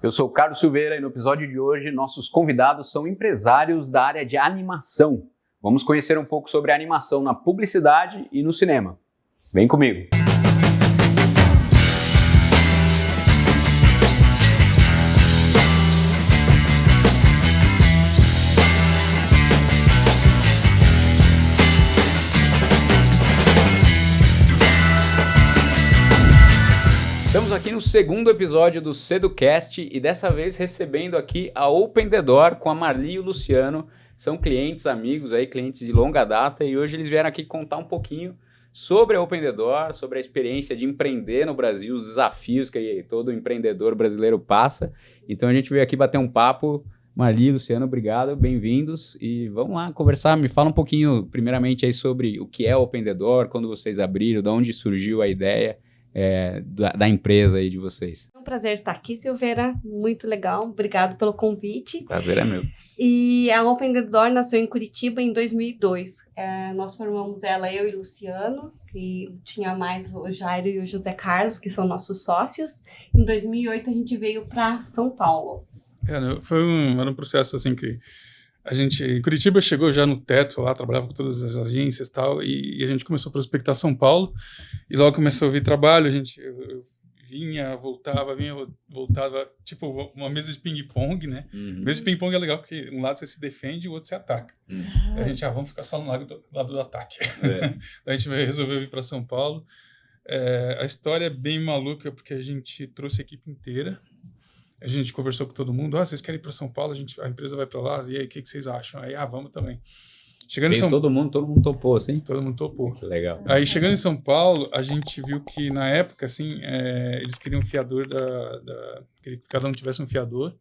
Eu sou o Carlos Silveira e no episódio de hoje nossos convidados são empresários da área de animação. Vamos conhecer um pouco sobre a animação na publicidade e no cinema. Vem comigo! Estamos aqui no segundo episódio do Seducast e dessa vez recebendo aqui a Open The Door com a Marli e o Luciano. São clientes, amigos, aí, clientes de longa data, e hoje eles vieram aqui contar um pouquinho sobre a Open The Door, sobre a experiência de empreender no Brasil, os desafios que todo empreendedor brasileiro passa. Então a gente veio aqui bater um papo. Marli e Luciano, obrigado, bem-vindos e vamos lá conversar. Me fala um pouquinho, primeiramente, aí sobre o que é a Open The Door, quando vocês abriram, de onde surgiu a ideia. Da empresa aí de vocês. É um prazer estar aqui, Silveira, muito legal, obrigado pelo convite. Prazer é meu. E a Open The Door nasceu em Curitiba em 2002, nós formamos ela, eu e Luciano, e tinha mais o Jairo e o José Carlos, que são nossos sócios. Em 2008 a gente veio para São Paulo. Era um processo assim que Curitiba chegou já no teto lá, trabalhava com todas as agências e tal, e a gente começou a prospectar São Paulo, e logo começou a vir trabalho, eu vinha, voltava, tipo uma mesa de ping-pong, né? Uhum. Mesa de ping-pong é legal porque um lado você se defende e o outro você ataca. Uhum. A gente, vamos ficar só no lado do ataque. A gente resolveu vir para São Paulo. A história é bem maluca porque a gente trouxe a equipe inteira. A gente conversou com todo mundo, vocês querem ir para São Paulo, a empresa vai para lá, e aí, o que vocês acham? Aí, vamos também. Chegando todo mundo topou, assim? Todo mundo topou. Que legal. Aí, chegando em São Paulo, a gente viu que, na época, assim, eles queriam um fiador queria que cada um tivesse um fiador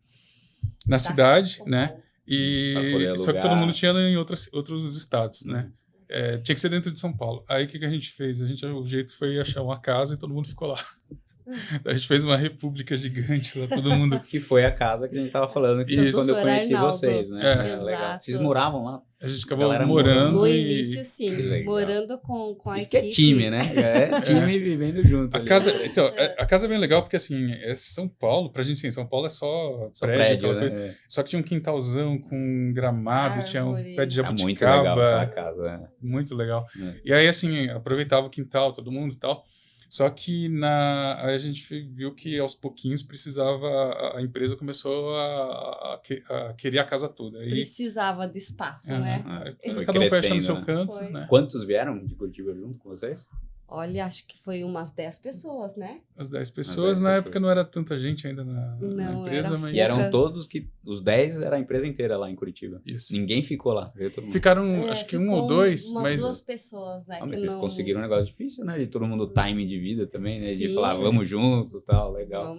na cidade, né? Só que todo mundo tinha em outros estados, né? Tinha que ser dentro de São Paulo. Aí, o que a gente fez? O jeito foi achar uma casa e todo mundo ficou lá. A gente fez uma república gigante lá, todo mundo... Que foi a casa que a gente estava falando quando eu conheci vocês, né? Legal. Vocês moravam lá? A gente acabou morando no início, sim. Morando com a Isso equipe. Que é time, né? Time vivendo junto. A casa é bem legal porque, assim, São Paulo, pra gente, sim, São Paulo é só prédio né? Só que tinha um quintalzão com gramado, tinha um pé de jabuticaba. Muito legal a casa. Muito legal. E aí, assim, aproveitava o quintal, todo mundo e tal. Só que aí a gente viu que aos pouquinhos a empresa começou a querer a casa toda. Precisava de espaço, né? Cada um foi achando o seu canto. Né? Quantos vieram de Curitiba junto com vocês? Olha, acho que foi umas 10 pessoas, né? As 10 pessoas. Na época não era tanta gente ainda na empresa. Mas... E eram todos os 10 era a empresa inteira lá em Curitiba. Isso. Ninguém ficou lá. Veio todo mundo. Ficaram, acho que um ou dois. Umas 2 pessoas, né? Mas vocês conseguiram um negócio difícil, né? De todo mundo time de vida também, né? De falar, vamos junto e tal, legal.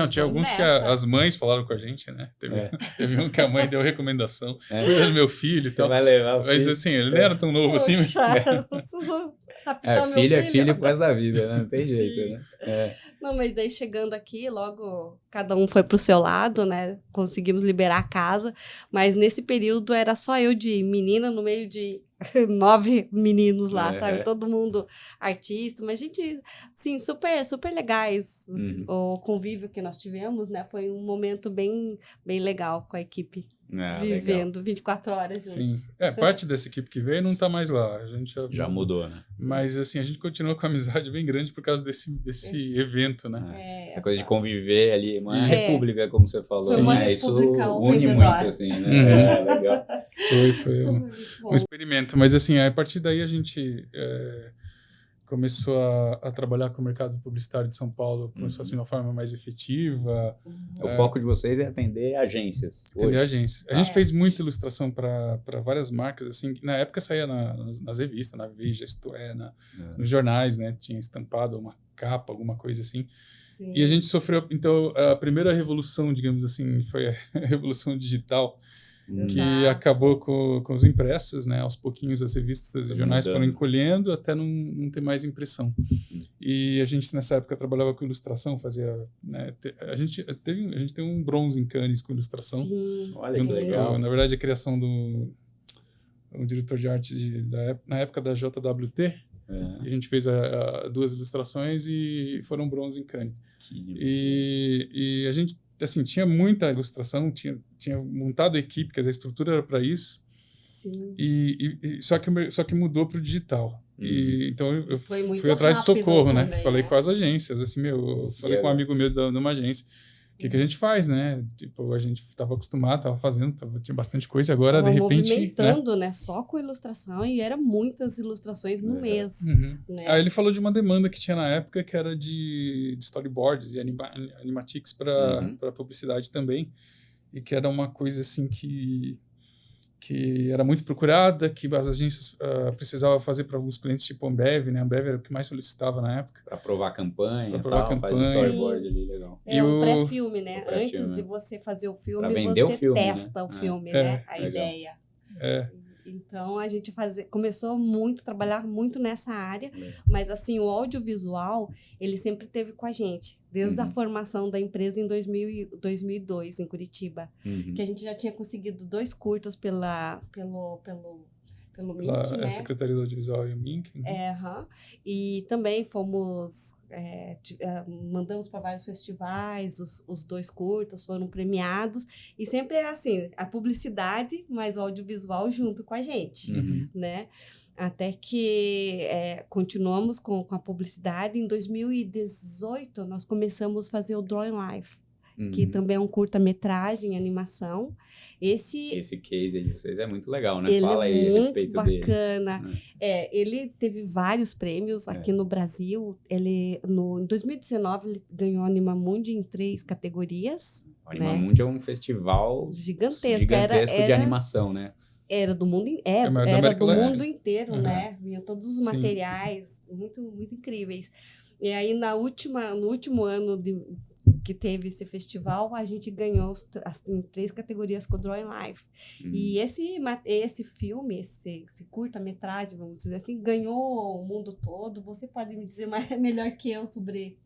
Tinha alguns que as mães falaram com a gente, né? Teve um que a mãe deu recomendação. Cuida do meu filho e tal. Vai levar o filho. Mas assim, ele não era tão novo assim. Filho é filho por causa da vida, né? Não tem jeito, né? Não, mas daí chegando aqui, logo cada um foi pro seu lado, né? Conseguimos liberar a casa, mas nesse período era só eu de menina no meio de 9 meninos lá, sabe? Todo mundo artista, mas gente, assim, super, super legais. O convívio que nós tivemos, né? Foi um momento bem, bem legal com a equipe. Vivendo legal. 24 horas juntos. Sim. Parte dessa equipe que veio não tá mais lá. A gente já mudou, né? Mas assim, a gente continua com a amizade bem grande por causa desse evento, né? Essa coisa de conviver ali, uma república, como você falou. Sim. Né? Isso une muito, assim, né? Legal. Foi um experimento. Mas assim, a partir daí a gente começou a trabalhar com o mercado publicitário de São Paulo, começou assim de uma forma mais efetiva. O foco de vocês é atender agências. Agências. A gente fez muita ilustração para várias marcas, assim, na época saía nas revistas, na Veja, Isto É, nos jornais, né? Tinha estampado uma capa, alguma coisa assim. Sim. E a gente sofreu, então, a primeira revolução, digamos assim, foi a revolução digital, que acabou com os impressos, né? Aos pouquinhos as revistas e jornais foram encolhendo até não ter mais impressão. E a gente nessa época trabalhava com ilustração, fazia, né? A gente tem um bronze em Cannes com ilustração. Sim. Olha que legal. Na verdade, a criação do diretor de arte na época da JWT. E a gente fez 2 ilustrações e foram bronze em Cannes. E a gente assim, tinha muita ilustração, tinha montado a equipe, quer dizer, a estrutura era para isso. Sim. Só que mudou para o digital. Então eu fui atrás de rápido socorro, né? também, Falei né? com as agências, assim, eu falei com um amigo meu de uma agência. O que a gente faz, né? Tipo, a gente estava acostumado, estava fazendo, tinha bastante coisa, agora Tava de repente... movimentando, né? Só com ilustração, e eram muitas ilustrações no mês. Né? Aí ele falou de uma demanda que tinha na época, que era de storyboards e animatics para publicidade também, e que era uma coisa assim que era muito procurada, que as agências precisavam fazer para alguns clientes, tipo a Ambev, né? A Ambev era o que mais solicitava na época. Para provar a campanha, faz storyboard ali, legal. O pré-filme, né? Antes de você fazer o filme, você testa o filme, né? A ideia. Então, a gente começou a trabalhar muito nessa área, mas assim, o audiovisual, ele sempre teve com a gente, desde a formação da empresa em 2002, em Curitiba, que a gente já tinha conseguido 2 curtas pelo MINC, né? Secretaria do Audiovisual e o MINC. E também mandamos para vários festivais, os 2 curtas foram premiados, e sempre é assim, a publicidade, mas o audiovisual junto com a gente, né? Até que continuamos com a publicidade. Em 2018, nós começamos a fazer o Drawing Life, que também é um curta-metragem, animação. Esse case aí de vocês é muito legal, né? Ele Fala aí a respeito dele. Muito bacana. Ele teve vários prêmios aqui no Brasil. Em 2019, ele ganhou a Animamundi em 3 categorias. O Animamundi é um festival gigantesco de animação, né? Era do mundo, mundo inteiro, né? Vinham todos os materiais muito, muito incríveis. E aí, no último ano que teve esse festival, a gente ganhou em 3 categorias com o Drawing Life. E esse filme, esse curta-metragem, vamos dizer assim, ganhou o mundo todo. Você pode me dizer melhor que eu sobre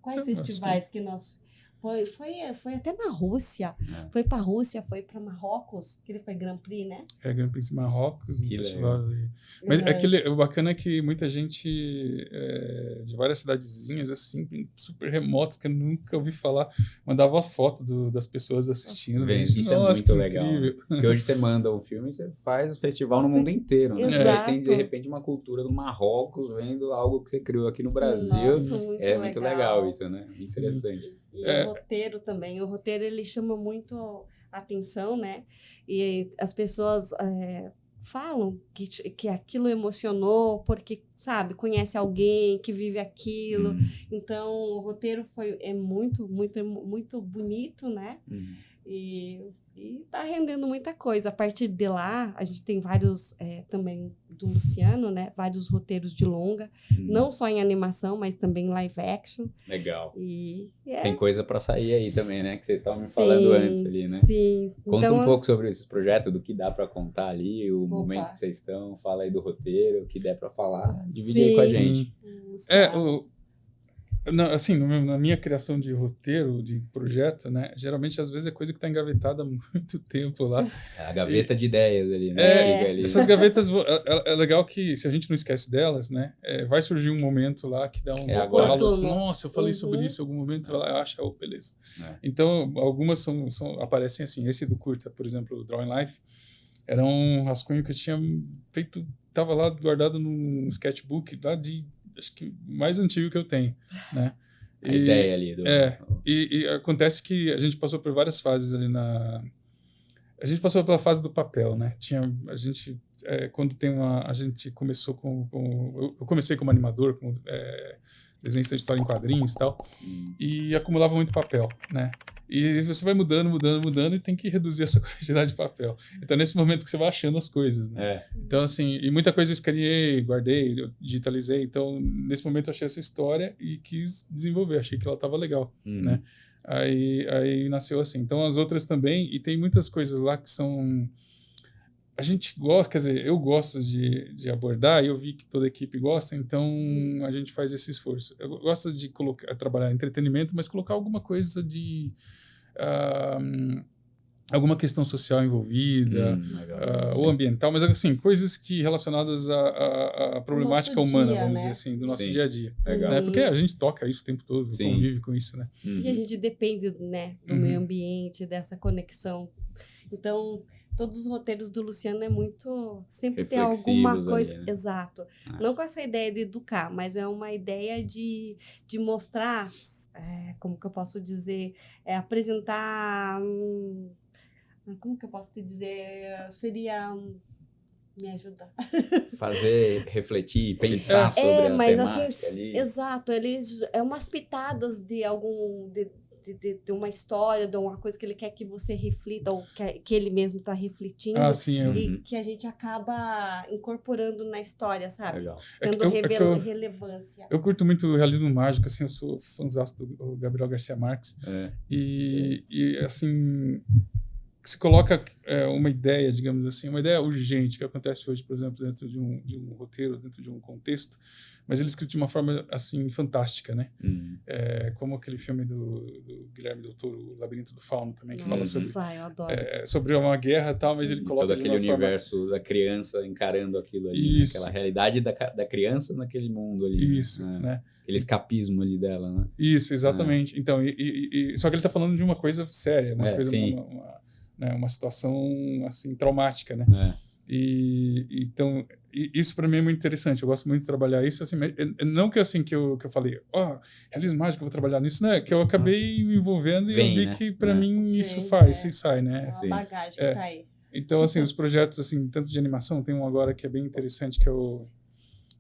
quais festivais que nós... Foi até na Rússia. Foi para a Rússia, foi para Marrocos, que ele foi Grand Prix, né? Grand Prix Marrocos, um festival. Mas o bacana é que muita gente de várias cidadezinhas, assim, super remotas, que eu nunca ouvi falar, mandava foto das pessoas assistindo. Isso é muito legal. Porque hoje você manda o filme e você faz o festival no mundo inteiro, né? Exato. Tem, de repente, uma cultura do Marrocos vendo algo que você criou aqui no Brasil. Muito legal isso, né? Interessante. E o roteiro também. O roteiro, ele chama muito atenção, né? E as pessoas falam que aquilo emocionou porque, sabe, conhece alguém que vive aquilo. Então, o roteiro é muito, muito, muito bonito, né? E tá rendendo muita coisa. A partir de lá, a gente tem vários, também do Luciano, né? Vários roteiros de longa, não só em animação, mas também em live action. Legal. Tem coisa para sair aí também, né? Que vocês estavam me falando antes ali, né? Sim. Conta então, um pouco sobre esses projetos, do que dá para contar ali, o momento que vocês estão, fala aí do roteiro, o que der para falar, divide aí com a gente. Assim, na minha criação de roteiro, de projeto, né? Geralmente, às vezes, é coisa que está engavetada há muito tempo lá. A gaveta de ideias ali, né? Ali. Essas gavetas, é legal que, se a gente não esquece delas, né? Vai surgir um momento lá que dá um estalo assim, nossa, eu falei sobre isso em algum momento, eu acho, beleza. Então, algumas aparecem assim. Esse do curta, por exemplo, o Drawing Life, era um rascunho que eu tinha feito, estava lá guardado num sketchbook lá acho que mais antigo que eu tenho, né? A ideia ali. E acontece que a gente passou por várias fases ali A gente passou pela fase do papel, né? A gente, quando a gente começou eu comecei como animador, como desenhista de história em quadrinhos e tal, e acumulava muito papel, né? E você vai mudando e tem que reduzir essa quantidade de papel. Então, nesse momento que você vai achando as coisas, né? Então, assim, e muita coisa eu escaneei, guardei, eu digitalizei. Então, nesse momento eu achei essa história e quis desenvolver. Achei que ela estava legal, né? Aí nasceu assim. Então, as outras também, e tem muitas coisas lá que são... A gente gosta, quer dizer, eu gosto de abordar, e eu vi que toda a equipe gosta, então a gente faz esse esforço. Eu gosto de trabalhar entretenimento, mas colocar alguma coisa alguma questão social envolvida, ou ambiental, mas assim, coisas que relacionadas à problemática humana, vamos dizer assim, do nosso dia a dia. Né? Porque a gente toca isso o tempo todo, convive com isso, né? E a gente depende, né, do meio ambiente, dessa conexão. Então, todos os roteiros do Luciano sempre tem alguma coisa, ali, né? Exato. Não com essa ideia de educar, mas é uma ideia de mostrar, como que eu posso dizer, apresentar, como que eu posso te dizer, seria... Me ajudar. Fazer, refletir, pensar sobre a temática assim, ali. Exato, eles umas pitadas de de uma história, de uma coisa que ele quer que você reflita, ou que ele mesmo está refletindo, e que a gente acaba incorporando na história, sabe? Legal. Dando relevância. Eu curto muito o realismo mágico, assim, eu sou fãzasto do Gabriel Garcia Marques, e assim... se coloca uma ideia, digamos assim, uma ideia urgente que acontece hoje, por exemplo, dentro de um roteiro, dentro de um contexto, mas ele é escrito de uma forma, assim, fantástica, né? Como aquele filme do Guilherme Del Toro, O Labirinto do Fauno, também, que fala sobre uma guerra e tal, mas ele coloca todo aquele universo da criança encarando aquilo ali, aquela realidade da criança naquele mundo ali. Isso, né? Aquele escapismo ali dela, né? Isso, exatamente. Então, só que ele está falando de uma coisa séria, uma coisa... uma situação assim traumática, né? Então isso para mim é muito interessante. Eu gosto muito de trabalhar isso, assim, não que assim que eu falei, realismo mágico, eu vou trabalhar nisso, né? Que eu acabei me envolvendo e eu vi que para mim isso sai, né? É uma bagagem que tá aí. Então assim, os projetos assim, tanto de animação, tem um agora que é bem interessante que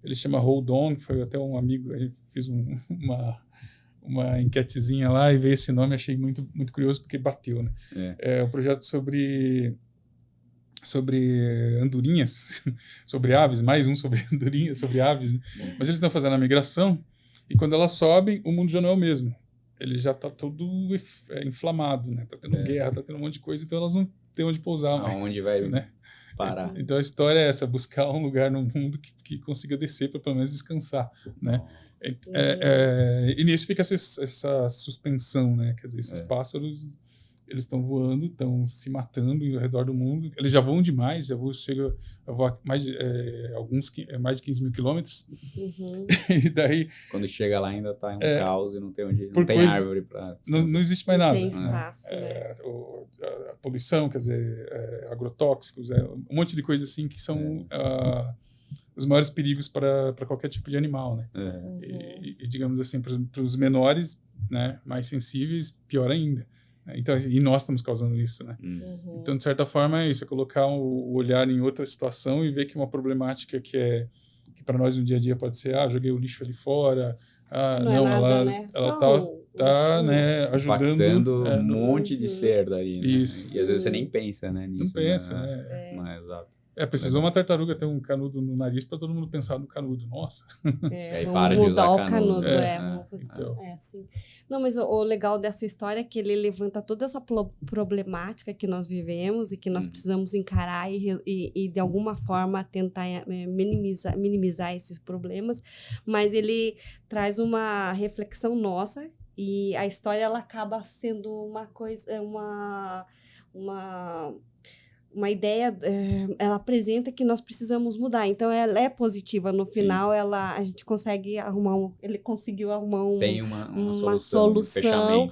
ele chama Hold On, foi até um amigo, a gente fez uma enquetezinha lá e veio esse nome, achei muito, muito curioso porque bateu, né? É um projeto sobre andorinhas, sobre aves, mais um sobre andorinhas, sobre aves, né? Mas eles estão fazendo a migração e quando elas sobem, o mundo já não é o mesmo. Ele já está todo inflamado, né? Tá tendo guerra, tá tendo um monte de coisa, então elas não têm onde pousar mais. Aonde vai, né? Parar. Então a história é essa, buscar um lugar no mundo que consiga descer para pelo menos descansar, né? E nisso fica essa suspensão, né? Quer dizer, esses pássaros, eles estão voando, estão se matando ao redor do mundo. Eles já voam demais, chega a voar mais de 15 mil quilômetros. E daí... Quando chega lá ainda está em um caos e não tem árvore para... Não existe mais nada. Não tem espaço, né? A poluição, quer dizer, agrotóxicos, um monte de coisas assim que são... os maiores perigos para qualquer tipo de animal, né? E digamos assim, para os menores, né, mais sensíveis, pior ainda. Então, e nós estamos causando isso, né? Então, de certa forma, é isso, é colocar o olhar em outra situação e ver que uma problemática que para nós no dia a dia pode ser, joguei o lixo ali fora, ela tá né, ajudando um monte de ser dali, né? Isso. E às vezes você nem pensa, né, nisso. Não pensa, né? Não é exato. Precisou uma tartaruga ter um canudo no nariz para todo mundo pensar no canudo. Nossa. Aí para de usar o canudo. Sim. Não, mas o legal dessa história é que ele levanta toda essa problemática que nós vivemos e que nós precisamos encarar e de alguma forma tentar minimizar esses problemas, mas ele traz uma reflexão nossa e a história ela acaba sendo uma coisa, uma ideia, ela apresenta que nós precisamos mudar. Então, ela é positiva. No final, a gente consegue ele conseguiu arrumar tem uma solução,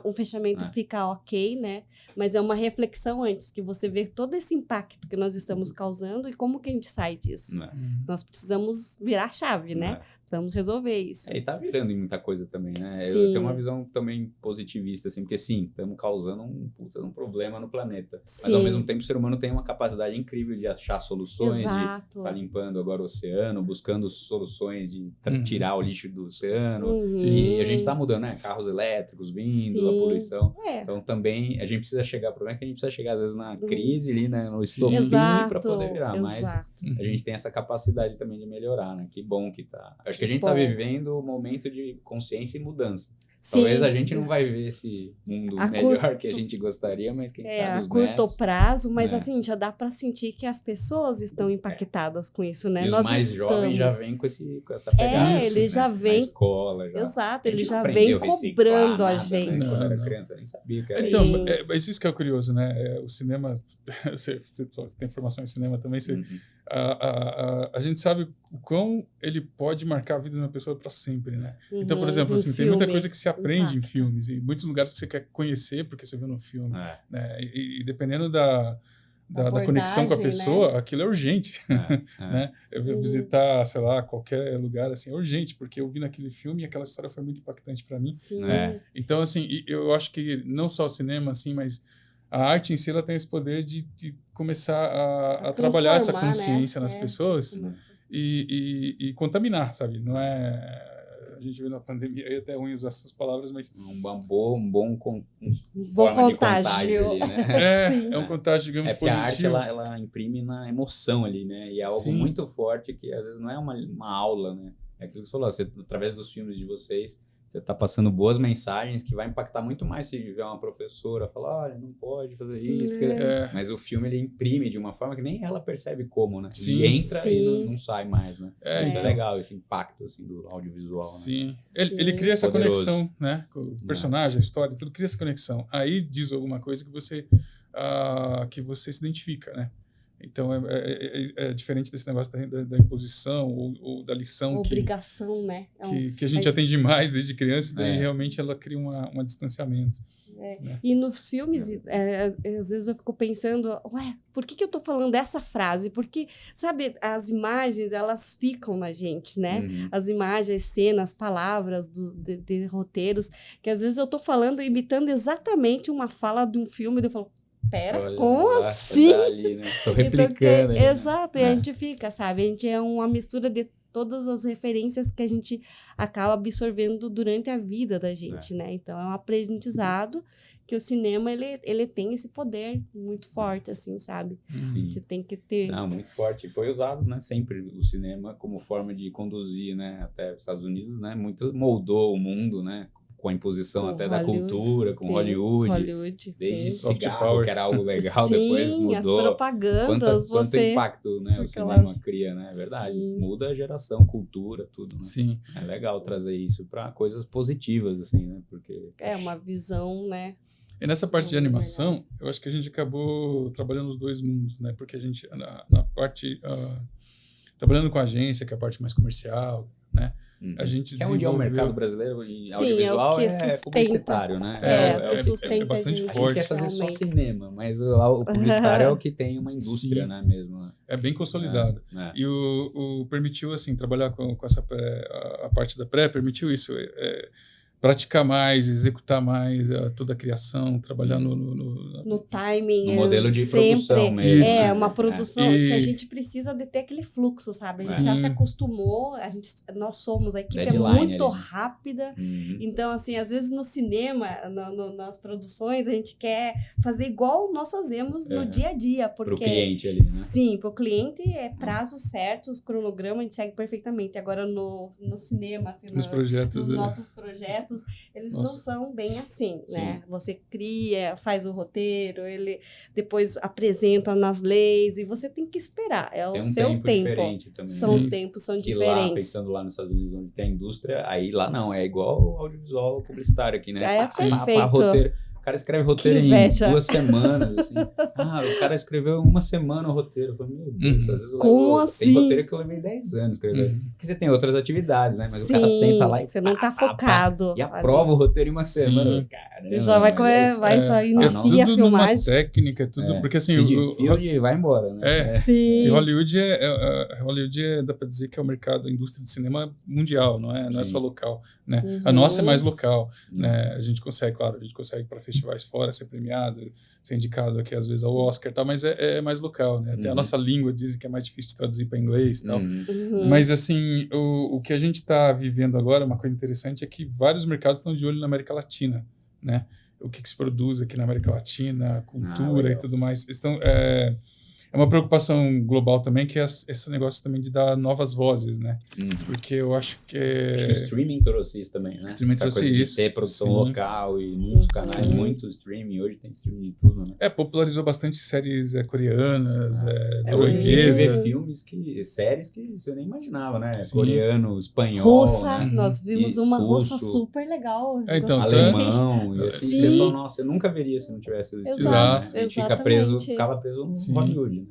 um fechamento fica ok, né? Mas é uma reflexão antes, que você vê todo esse impacto que nós estamos causando e como que a gente sai disso. Nós precisamos virar a chave, né? Precisamos resolver isso. E tá virando em muita coisa também, né? Eu tenho uma visão também positivista, assim, porque sim, estamos causando um problema no planeta. Mas ao mesmo tempo o ser humano tem uma capacidade incrível de achar soluções, de estar limpando agora o oceano, buscando soluções de tirar o lixo do oceano. E a gente está mudando, né? Carros elétricos vindo, a poluição. Então também a gente precisa chegar, o problema é que a gente precisa chegar às vezes na crise ali, né? No estopim para poder virar. Mas a gente tem essa capacidade também de melhorar, né? Que bom que tá. Acho que a gente está vivendo um momento de consciência e mudança. Talvez a gente não vai ver esse mundo melhor que a gente gostaria, mas quem sabe a os curto netos, prazo, mas né? assim, já dá para sentir que as pessoas estão impactadas com isso, né? E os mais jovens já vêm com essa pegada. Ele já vem... Na escola, já. Exato, ele já aprendeu vem a reciclar cobrando a nada, gente. Né? Quando era criança, eu nem sabia que era. Então, mas isso que é curioso, né? O cinema, você tem formação em cinema também, a gente sabe o quão ele pode marcar a vida de uma pessoa para sempre, né? Então, por exemplo, assim, tem muita coisa que se aprende em filmes e muitos lugares que você quer conhecer porque você viu no filme, né? E dependendo da conexão com a pessoa, né? Aquilo é urgente, né? Eu vou visitar, sei lá, qualquer lugar, assim, é urgente, porque eu vi naquele filme e aquela história foi muito impactante para mim. Então, assim, eu acho que não só o cinema, assim, mas a arte em si, ela tem esse poder de começar a trabalhar essa consciência, né? Nas pessoas e contaminar, sabe? Não é... A gente viu na pandemia, é até ruim usar essas palavras, mas... Um bom contágio ali, né? É um contágio, digamos, positivo. Porque a arte, ela imprime na emoção ali, né? E é algo muito forte que, às vezes, não é uma aula, né? É aquilo que você falou, através dos filmes de vocês, você está passando boas mensagens que vai impactar muito mais se tiver uma professora falar, olha, não pode fazer isso. Porque... Mas o filme, ele imprime de uma forma que nem ela percebe como, né? E entra e não sai mais, né? Isso é legal, esse impacto assim, do audiovisual. Sim. Né? Ele cria essa conexão, né? Com o personagem, a história, tudo cria essa conexão. Aí diz alguma coisa que você se identifica, né? Então, é diferente desse negócio da imposição ou da lição obrigação, né? Que a gente atende mais desde criança, e daí realmente ela cria um distanciamento. Né? E nos filmes, às vezes eu fico pensando, por que eu tô falando dessa frase? Porque, sabe, as imagens, elas ficam na gente, né? As imagens, cenas, palavras de roteiros, que às vezes eu tô falando, imitando exatamente uma fala de um filme, e eu falo, pera, como assim? Ali, né? Tô replicando. Então, exato, e a gente fica, sabe? A gente é uma mistura de todas as referências que a gente acaba absorvendo durante a vida da gente, né? Então, é um aprendizado que o cinema, ele tem esse poder muito forte, assim, sabe? Sim. A gente tem que ter... Não, muito forte. Foi usado, né? Sempre o cinema como forma de conduzir, né? Até os Estados Unidos, né? Muito moldou o mundo, né? Com a imposição até da cultura, com Hollywood desde cigarro, que era algo legal, depois mudou. As propagandas, quanto impacto, né, o cinema cria, né? É verdade. Muda a geração, cultura, tudo, né? Sim. É legal trazer isso para coisas positivas, assim, né? Porque... uma visão, né? E nessa parte de animação, eu acho que a gente acabou trabalhando os dois mundos, né? Porque a gente, na parte... trabalhando com a agência, que é a parte mais comercial, né? A gente onde é o mercado brasileiro em audiovisual, é o que sustenta, publicitário, né? É bastante gente. forte. A gente quer fazer só cinema, mas o publicitário é o que tem uma indústria, né, mesmo. Né? É bem consolidado. E o permitiu, assim, trabalhar com essa a parte da pré, permitiu isso, praticar mais, executar mais toda a criação, trabalhar no timing. No modelo de produção mesmo. Uma produção que a gente precisa de ter aquele fluxo, sabe? A gente já se acostumou, nós somos, a equipe é muito rápida. Então, assim, às vezes no cinema, nas produções, a gente quer fazer igual nós fazemos no dia a dia. Pro cliente ali, né? Sim, pro cliente é prazo certo, os cronogramas a gente segue perfeitamente. Agora no cinema, assim, nos nossos projetos, eles não são bem assim, né? Você cria, faz o roteiro, ele depois apresenta nas leis e você tem que esperar. É o seu tempo. Diferente também. Os tempos são diferentes. Lá, pensando lá nos Estados Unidos, onde tem a indústria, aí lá não, é igual o audiovisual publicitário aqui, né? É perfeito. Roteiro. O cara escreve roteiro em 2 semanas, assim. O cara escreveu 1 semana o roteiro. Eu falei, meu Deus, às vezes como assim? Tem roteiro que eu levei 10 anos escrever. Porque você tem outras atividades, né? Mas o cara senta lá e você não tá focado. E aprova o roteiro em 1 semana. Caramba, já vai correr, já inicia a filmagem. Técnica, tudo. Porque assim, o vai embora, né? E Hollywood dá pra dizer que é o mercado, a indústria de cinema mundial, não é só local, né? A nossa é mais local, né? A gente consegue para festivais fora ser premiado, ser indicado aqui às vezes ao Oscar e tal, mas é mais local, né? Até a nossa língua dizem que é mais difícil de traduzir para inglês e tal. Mas assim, o que a gente está vivendo agora, uma coisa interessante é que vários mercados estão de olho na América Latina, né? O que se produz aqui na América Latina, a cultura e tudo mais. É uma preocupação global também, que é esse negócio também de dar novas vozes, né? Porque eu acho que... Acho que o streaming trouxe isso também, né? O streaming trouxe coisa isso. De ter produção local e muitos canais, muito streaming. Hoje tem streaming de tudo, né? Popularizou bastante séries coreanas, hoje a gente vê norueguesas. séries que você nem imaginava, né? Sim. Coreano, espanhol, Russa, né? nós vimos E uma russo. russa super legal. Então, Alemão, e assim, Sim. você fala, nossa, eu nunca veria se não tivesse isso. Exato. Né? A gente Exatamente. ficava preso no Sim. Hollywood, né?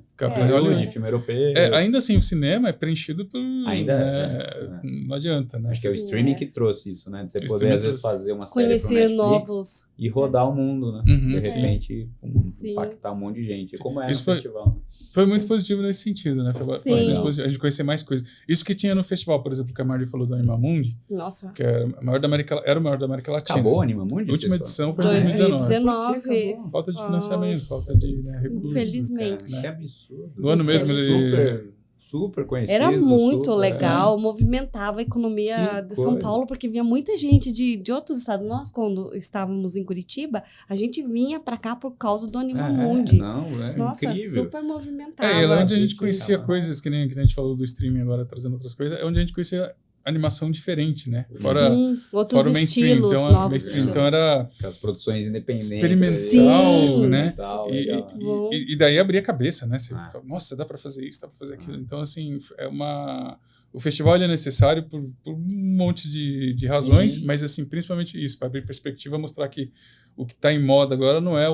Hollywood, filme europeu. Ainda assim, o cinema é preenchido por... Ainda né? Não adianta, né? Acho que é o streaming que trouxe isso, né? De você O poder, às vezes, fazer uma série pro conhecer Netflix novos. e rodar o mundo, né? Uhum, de repente, Sim. impactar um monte de gente. Como é Isso no foi- festival. Foi muito positivo nesse sentido, né? Foi Sim. bastante positivo. A gente conhecer mais coisas. Isso que tinha no festival, por exemplo, que a Marli falou do Animamundi, Nossa. que era o maior da América Latina. Acabou o Animamundi? A última edição foi em 2019. 2019. Falta de financiamento, falta de recursos. Infelizmente. Cara, que absurdo. No ano mesmo ele... Super conhecido. Era muito super, legal, movimentava a economia Que de São coisa. Paulo, porque vinha muita gente de outros estados. Nós, quando estávamos em Curitiba, a gente vinha pra cá por causa do Animamundi. Nossa, incrível. super movimentava. É onde a gente Isso, conhecia tá. coisas, que nem a gente falou do streaming agora, trazendo outras coisas, é onde a gente conhecia animação diferente, né? Fora outros o mainstream. estilos, Então, novos mainstream, estilos. então era Aquelas produções independentes. experimental, Sim. né? Legal, E, legal. e daí abria a cabeça, né? Você Ah. fala, nossa, dá pra fazer isso, dá pra fazer aquilo. Então, assim, o festival ele é necessário por um monte de razões, Sim. mas, assim, principalmente isso, para abrir perspectiva, mostrar que o que está em moda agora não é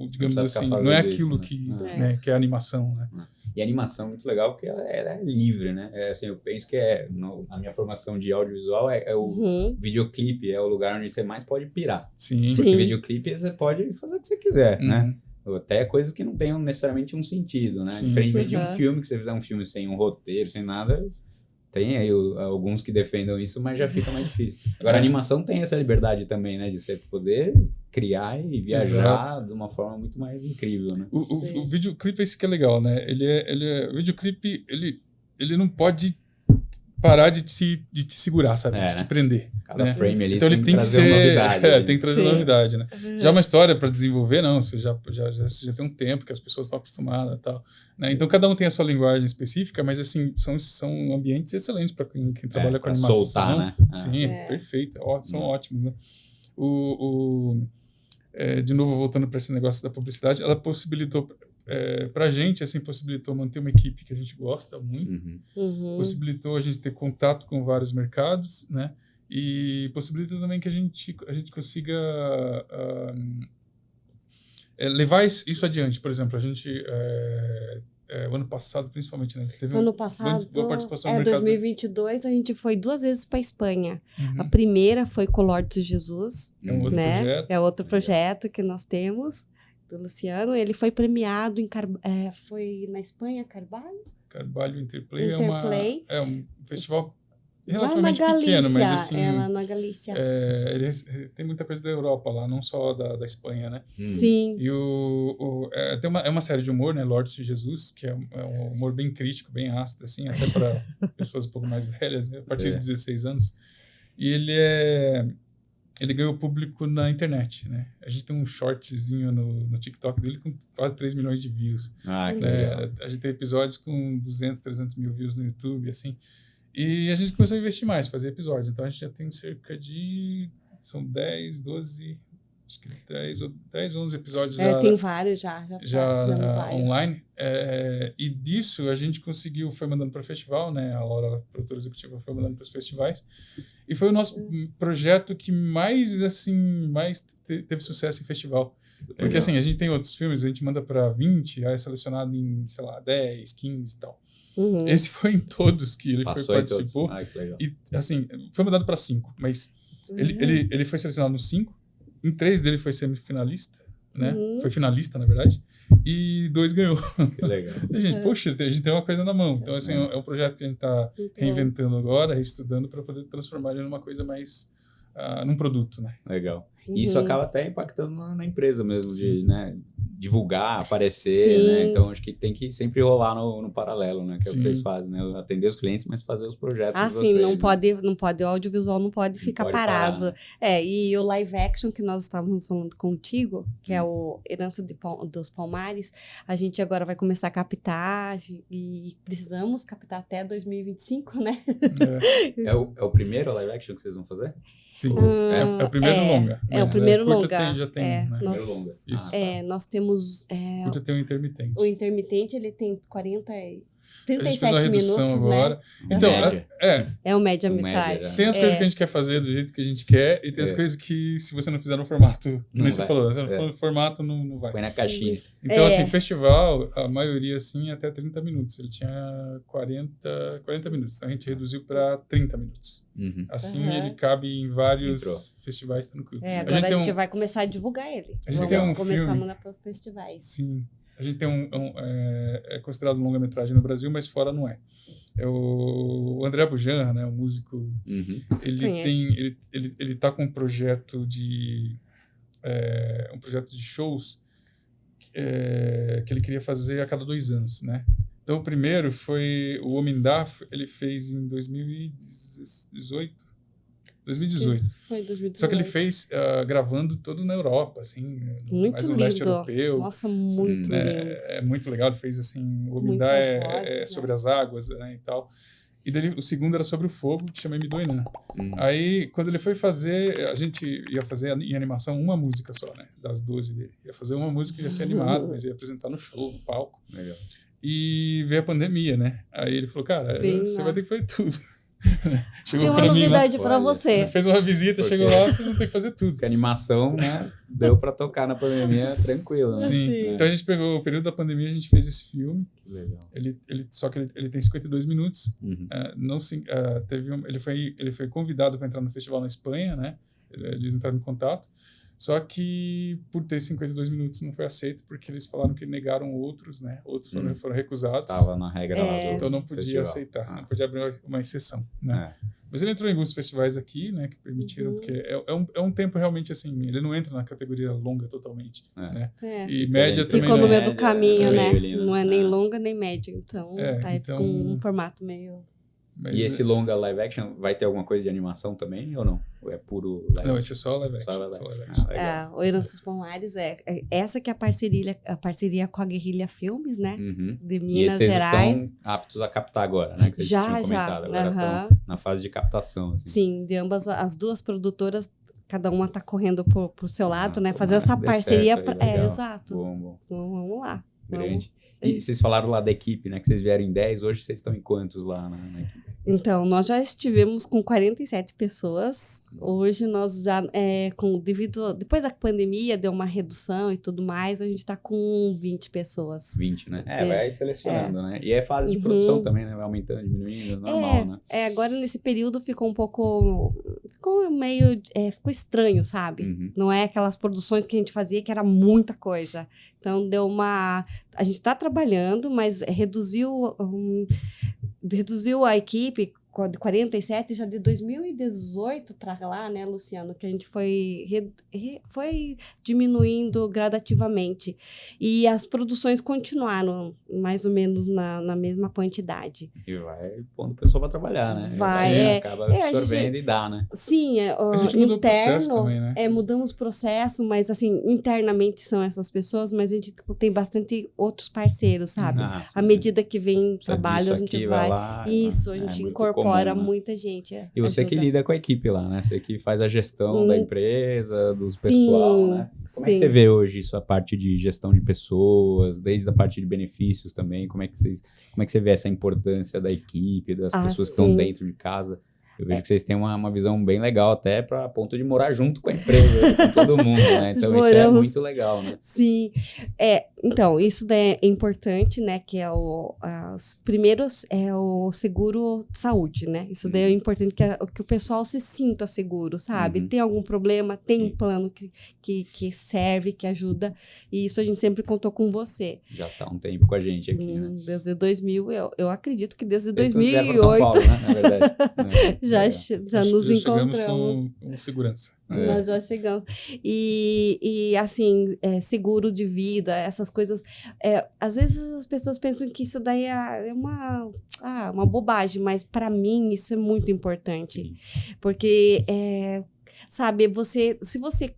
digamos Não precisa assim, ficar não é fazendo aquilo isso, né, que é a animação, né? E a animação é muito legal porque ela é livre, né? Assim, eu penso que a minha formação de audiovisual é o videoclipe, é o lugar onde você mais pode pirar. Sim. Porque videoclipe você pode fazer o que você quiser, né? Uhum. Até coisas que não tenham necessariamente um sentido, né? Sim. Diferentemente de um filme, que você fizer um filme sem um roteiro, sem nada, tem aí alguns que defendam isso, mas já fica mais difícil. Agora, a animação tem essa liberdade também, né? De você poder criar e viajar de uma forma muito mais incrível, né? O videoclipe é isso que é legal, né? O videoclipe, ele não pode parar de te segurar, sabe? De te prender. Cada né? frame ali então ele tem que trazer ser uma novidade. tem que trazer novidade, né? Já uma história para desenvolver, não, você já tem um tempo que as pessoas estão acostumadas e tal, né? Então cada um tem a sua linguagem específica, mas assim são ambientes excelentes para quem trabalha com animação. Soltar, né? Sim, perfeito, são ótimos, né? De novo voltando para esse negócio da publicidade, ela possibilitou pra gente, assim, possibilitou manter uma equipe que a gente gosta muito, possibilitou a gente ter contato com vários mercados, né? E possibilita também que a gente consiga levar isso adiante. Por exemplo, a gente, o ano passado, principalmente, né? Teve ano passado, boa participação no mercado. 2022, a gente foi 2 vezes para Espanha. A primeira foi com o Lorde Jesus. É um outro projeto. É outro projeto que nós temos, do Luciano. Ele foi premiado foi na Espanha, Carvalho Interplay. É um festival relativamente pequeno, mas assim... Lá na Galícia. Ele tem muita coisa da Europa lá, não só da Espanha, né? Sim. E tem uma série de humor, né? Lorde Jesus, que é um humor bem crítico, bem ácido, assim, até para pessoas um pouco mais velhas, né? A partir de 16 anos. E ele ganhou público na internet, né? A gente tem um shortzinho no TikTok dele com quase 3 milhões de views. Que legal. A gente tem episódios com 200, 300 mil views no YouTube, assim. E a gente começou a investir mais, fazer episódios. Então a gente já tem cerca de... São 10, 12... Acho que 10, 11 episódios tem vários já fizemos vários. online. E disso a gente conseguiu, foi mandando para o festival, né? A Laura, a produtora executiva, foi mandando para os festivais. E foi o nosso projeto que mais teve sucesso em festival. Porque assim, a gente tem outros filmes, a gente manda para 20, aí é selecionado em, sei lá, 10, 15 e tal. Esse foi em todos que ele participou. Que legal. E assim, foi mandado para 5, mas ele foi selecionado nos 5. Em 3 dele foi semifinalista, né? Foi finalista, na verdade. E 2 ganhou. Que legal. E, gente, poxa, a gente tem uma coisa na mão. Então, assim, é um projeto que a gente está reinventando agora, reestudando para poder transformar ele numa coisa mais... num produto, né? Legal. Isso acaba até impactando na empresa mesmo, de divulgar, aparecer, Sim. né? Então, acho que tem que sempre rolar no paralelo, né? Que é o que Sim. vocês fazem, né? Atender os clientes, mas fazer os projetos de Sim, vocês. não né? pode, o audiovisual não pode ficar pode parado. parar, né? E o live action que nós estávamos falando contigo, que é Hum. o Herança dos Palmares, a gente agora vai começar a captar e precisamos captar até 2025, né? É o primeiro live action que vocês vão fazer? Sim, é o primeiro longa. É o mas primeiro curta longa. já tem, né? Primeiro longa. Isso. Tá. Nós temos Curta tem um intermitente. o intermitente, ele tem 37 a gente fez uma redução minutos, agora. né? Então, Média. É o média média, metragem. né? tem as coisas que a gente quer fazer do jeito que a gente quer e tem as coisas que, se você não fizer no formato, que Não nem você vai. falou, se não for no formato, não vai. Põe na caixinha. Então, assim, festival, a maioria, assim, até 30 minutos. Ele tinha 40 minutos. Então, a gente reduziu para 30 minutos. Uhum. Assim, ele cabe em vários Entrou. festivais tranquilos. Agora a gente vai começar a divulgar ele. A gente Vamos tem um começar a filme. mandar para os festivais. Sim. A gente tem é considerado um longa-metragem no Brasil, mas fora não é. É o André Bujanra, né, o músico. Uhum. Ele tá com um projeto de shows que ele queria fazer a cada 2 anos, né? Então, o primeiro foi o Omindá, ele fez em 2018. Foi em 2018. Só que ele fez gravando todo na Europa, assim, muito mais no lindo. leste europeu. Nossa, muito lindo. É muito legal, ele fez assim, o Omindá Muitas vozes, sobre as águas, né, e tal. E o segundo era sobre o fogo, que chama Midoinã. Aí, quando ele foi fazer, a gente ia fazer em animação uma música só, né, das 12 dele. Ia fazer uma música que ia ser animada, mas ia apresentar no show, no palco. Legal. E veio a pandemia, né? Aí ele falou, cara, você vai ter que fazer tudo. Chegou Tem uma novidade para você. Ele fez uma visita, chegou lá, você não tem que fazer tudo. Porque a animação, né, deu pra tocar na pandemia tranquilo, né? Sim. É. Então a gente pegou o período da pandemia, a gente fez esse filme. Que legal. Só que ele tem 52 minutos. Uhum. Ele foi convidado para entrar no festival na Espanha, né? Eles entraram em contato. Só que por ter 52 minutos não foi aceito, porque eles falaram que negaram outros, né? Outros foram recusados. Tava na regra lá do Então não podia festival. aceitar, não podia abrir uma exceção, né? Mas ele entrou em alguns festivais aqui, né? Que permitiram, porque é um tempo realmente assim, ele não entra na categoria longa totalmente, né? E média também Ficou não. no meio do caminho, né? ali, Não é nem longa nem média, então aí então, ficou um formato meio... Mas, e esse longa live action vai ter alguma coisa de animação também ou não? Ou é puro live action? Não, esse é só live action. Só live action. Legal. O Herança dos Palmares essa que é a parceria com a Guerrilha Filmes, né? Uhum. De E Minas esses Gerais. estão aptos a captar agora, né? Que vocês tinham comentado. Agora estão na fase de captação. Assim. Sim, de ambas as duas produtoras, cada uma tá correndo pro seu lado, né? Fazer essa dê parceria. certo aí, legal. Exato. Bom. Então, vamos lá. Grande. E vocês falaram lá da equipe, né? Que vocês vieram em 10, hoje vocês estão em quantos lá na equipe? Então, nós já estivemos com 47 pessoas. Hoje nós já, depois da pandemia, deu uma redução e tudo mais, a gente está com 20 pessoas. 20, né? Vai selecionando, né? E é fase de produção também, né? Vai aumentando, diminuindo, normal, né? Agora nesse período ficou ficou estranho, sabe? Uhum. Não é aquelas produções que a gente fazia que era muita coisa. Então a gente está trabalhando, mas reduziu a equipe de 47 já de 2018 para lá, né, Luciano, que a gente foi diminuindo gradativamente. E as produções continuaram mais ou menos na mesma quantidade. E vai pondo o pessoal para trabalhar, né? Vai, acaba absorvendo e dá, né? Sim, a gente mudou o processo também, né? Mudamos o processo, mas assim, internamente são essas pessoas, mas a gente tem bastante outros parceiros, sabe? À medida que vem trabalho, a gente vai lá, a gente incorpora muita gente. E você que lida com a equipe lá, né? Você que faz a gestão da empresa, dos pessoal, né? Como é que você vê hoje isso, a parte de gestão de pessoas, desde a parte de benefícios também? Como é que você vê essa importância da equipe, das pessoas que estão dentro de casa? Eu vejo que vocês têm uma visão bem legal, até para ponto de morar junto com a empresa, com todo mundo, né? Então isso é muito legal, né? Sim. Então, isso daí é importante, né? Que é os primeiros é o seguro de saúde, né? Isso daí é importante que o pessoal se sinta seguro, sabe? Tem algum problema, tem um plano que serve, que ajuda. E isso a gente sempre contou com você. Já tá um tempo com a gente aqui, né? Desde 2000, eu acredito que desde Vocês 2008. São Paulo, né? Na verdade. Já nos encontramos. Com segurança. Nós já chegamos. E assim, seguro de vida, essas coisas. Às vezes as pessoas pensam que isso daí é uma bobagem, mas para mim isso é muito importante. Porque, sabe, se você.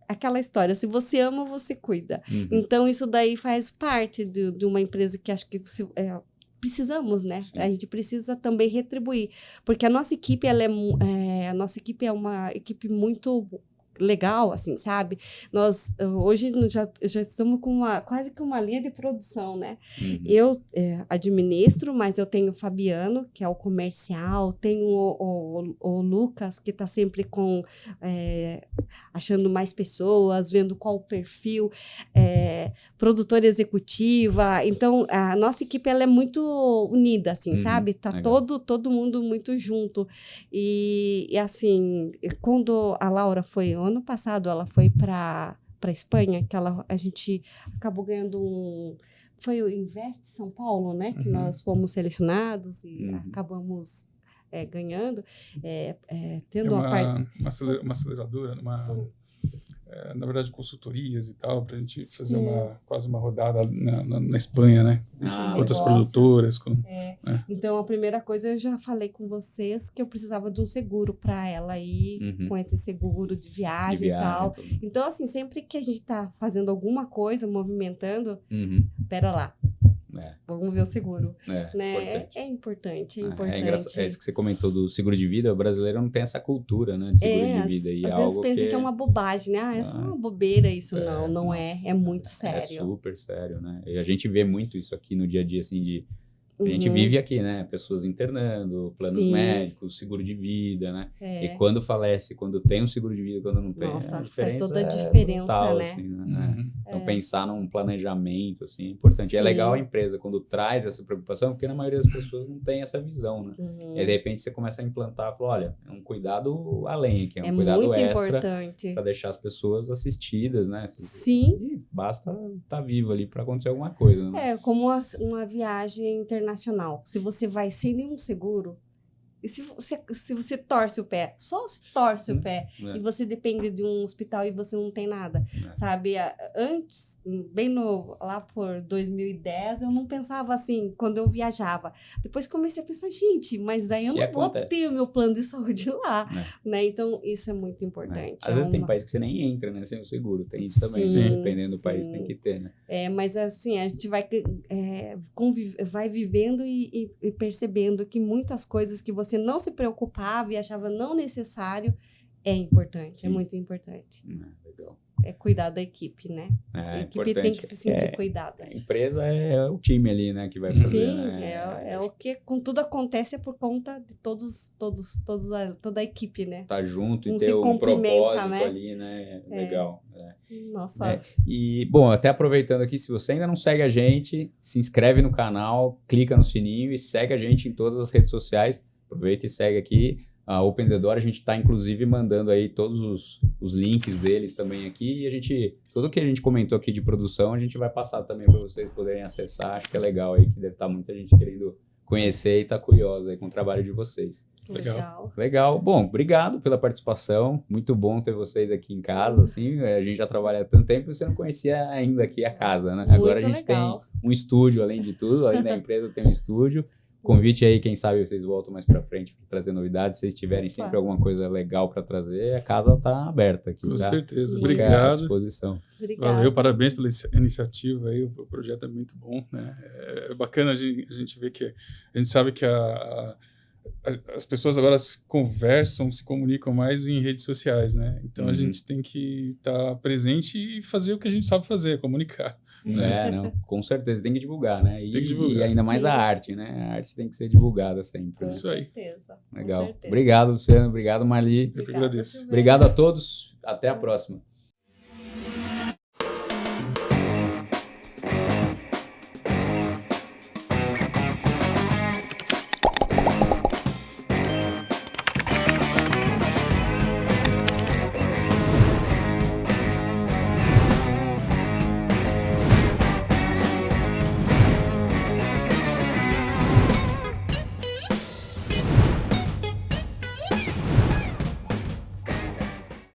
Aquela história, se você ama, você cuida. Então, isso daí faz parte de uma empresa que acho que precisamos, né? Sim. A gente precisa também retribuir. Porque a nossa equipe, a nossa equipe é uma equipe muito legal, assim, sabe? Nós hoje já estamos com quase que uma linha de produção, né? Eu administro, mas eu tenho o Fabiano, que é o comercial, tenho o Lucas, que está sempre achando mais pessoas, vendo qual o perfil, produtora executiva. Então, a nossa equipe ela é muito unida, assim, sabe? Tá todo mundo muito junto. E assim, quando a Laura foi ano passado, ela foi para Espanha, que a gente acabou ganhando foi o Invest São Paulo, né? Que nós fomos selecionados e acabamos ganhando, tendo uma aceleradora, na verdade, consultorias e tal, para a gente fazer quase uma rodada na Espanha, né? Outras produtoras. Então, a primeira coisa, eu já falei com vocês que eu precisava de um seguro para ela ir com esse seguro de viagem e tal. Então, assim, sempre que a gente está fazendo alguma coisa, movimentando, pera lá. Vamos ver o seguro. Né? É importante. É isso que você comentou do seguro de vida. O brasileiro não tem essa cultura, né, de seguro de vida. E às vezes pensa que é uma bobagem, né? É só uma bobeira isso. Não é. É muito sério. É super sério, né? E a gente vê muito isso aqui no dia a dia, assim, a gente vive aqui, né? Pessoas internando, planos médicos, seguro de vida, né? E quando falece, quando tem um seguro de vida, quando não tem, faz toda a diferença, brutal, né? Assim, né? Então, pensar num planejamento, assim, é importante. Sim. É legal a empresa quando traz essa preocupação, porque na maioria das pessoas não tem essa visão, né? E aí, de repente, você começa a implantar, fala, olha, é um cuidado além aqui, é um cuidado muito extra importante para deixar as pessoas assistidas, né? Sim. E basta estar vivo ali para acontecer alguma coisa, né? Como uma viagem internacional. Se você vai sem nenhum seguro, e se você torce o pé, só se torce o pé, e você depende de um hospital e você não tem nada, sabe? Antes, lá por 2010, eu não pensava assim, quando eu viajava. Depois comecei a pensar, gente, mas daí eu não vou ter o meu plano de saúde lá, né? Então, isso é muito importante. Às vezes tem país que você nem entra, né, sem o seguro. Tem isso também, dependendo do país, tem que ter, né? Mas assim, a gente vai vivendo e percebendo que muitas coisas que você não se preocupava e achava não necessário, é importante, é muito importante. Legal. É cuidar da equipe, né? A equipe tem que se sentir cuidada. A empresa é o time ali, né, que vai fazer. Sim, né? O que com tudo acontece por conta de toda a equipe, né? Tá junto e ter um propósito, né? Ali, né? Legal. Nossa. E, bom, até aproveitando aqui, se você ainda não segue a gente, se inscreve no canal, clica no sininho e segue a gente em todas as redes sociais. Aproveita e segue aqui. A Open the Door, a gente está inclusive mandando aí todos os links deles também aqui, e tudo que a gente comentou aqui de produção, a gente vai passar também para vocês poderem acessar. Acho que é legal aí, que deve estar muita gente querendo conhecer e tá curiosa aí com o trabalho de vocês. Legal. Bom, obrigado pela participação. Muito bom ter vocês aqui em casa, assim. A gente já trabalha há tanto tempo e você não conhecia ainda aqui a casa, né? Agora a gente tem um estúdio, além de tudo. Além da empresa tem um estúdio. Convite aí, quem sabe vocês voltam mais para frente para trazer novidades. Se vocês tiverem sempre alguma coisa legal para trazer, a casa tá aberta aqui. Com certeza. Obrigado. À disposição. Valeu, parabéns pela iniciativa aí. O projeto é muito bom, né? É bacana a gente ver que a gente sabe que as pessoas agora se comunicam mais em redes sociais, né? Então a gente tem que estar presente e fazer o que a gente sabe fazer, comunicar. Não, com certeza tem que divulgar, né? E ainda mais a arte, né? A arte tem que ser divulgada sempre. Isso aí. Com certeza. Legal. Obrigado, Luciano. Obrigado, Marli. Eu que agradeço. Obrigado a todos. Até a próxima.